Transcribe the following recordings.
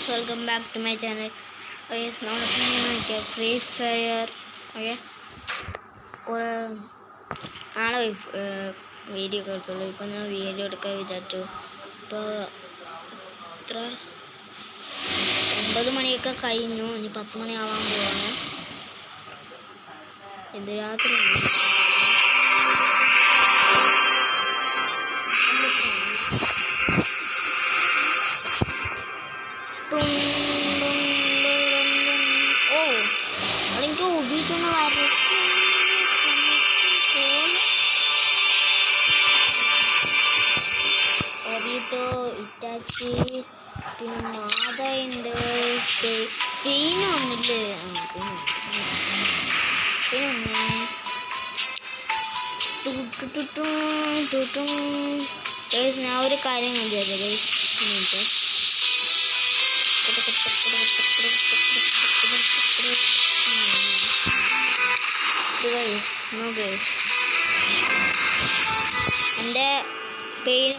welcome back to my channel. Guys, now free fire okay കുറേ നാളെ video ഒക്കെ എടുത്തുള്ളൂ. ഇപ്പം ഞാൻ വീഡിയോ എടുക്കാൻ വിചാരിച്ചു. ഇപ്പോൾ എത്ര 9 മണിയൊക്കെ കഴിഞ്ഞു. ഇനി 10 മണിയാവാൻ പോവാണ്. ഇത് രാത്രി ഇറ്റാച്ചി പിന്നെ മാതയുണ്ട്. പെയിന് വന്നില്ലേ? പിന്നെ ഞാൻ ഒരു കാര്യം കണ്ടില്ലേ എൻ്റെ പെയിൻ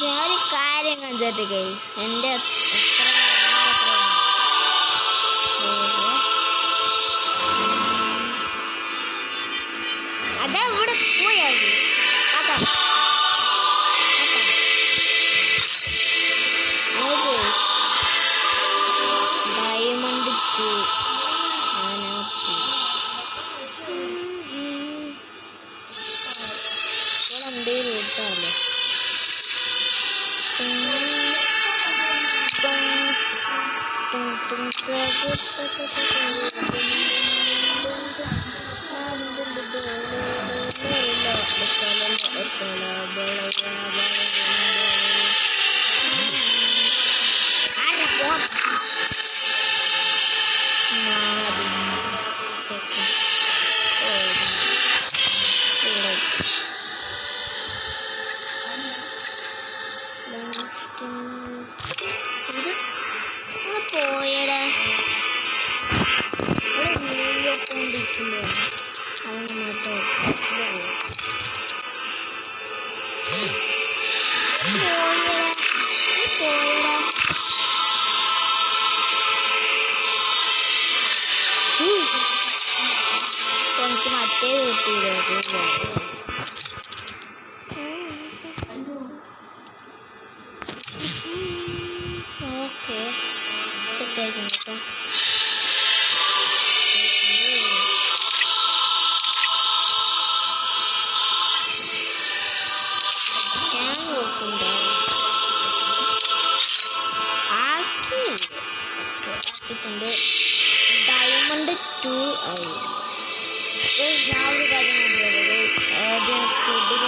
ഞാനൊരു കാര്യം കണ്ടിട്ട് ഗൈസ് എൻ്റെ അതാ ഇവിടെ പോയത് ഡയമണ്ട് എന്തേലും ഇട്ടാലോ പോയടാ ണ്ടിരിക്കുമ്പോ അവന് മാത്രം എനിക്ക് മറ്റേ കിട്ടിയില്ല. ഓക്കെ സെറ്റായിട്ടുണ്ട് കേട്ടോ. ആക്കിയിട്ടുണ്ട്. ഡയമണ്ട് 2 ആയി. ഞാൻ ഒരു കാര്യം ആദ്യം സ്കൂട്ടിൽ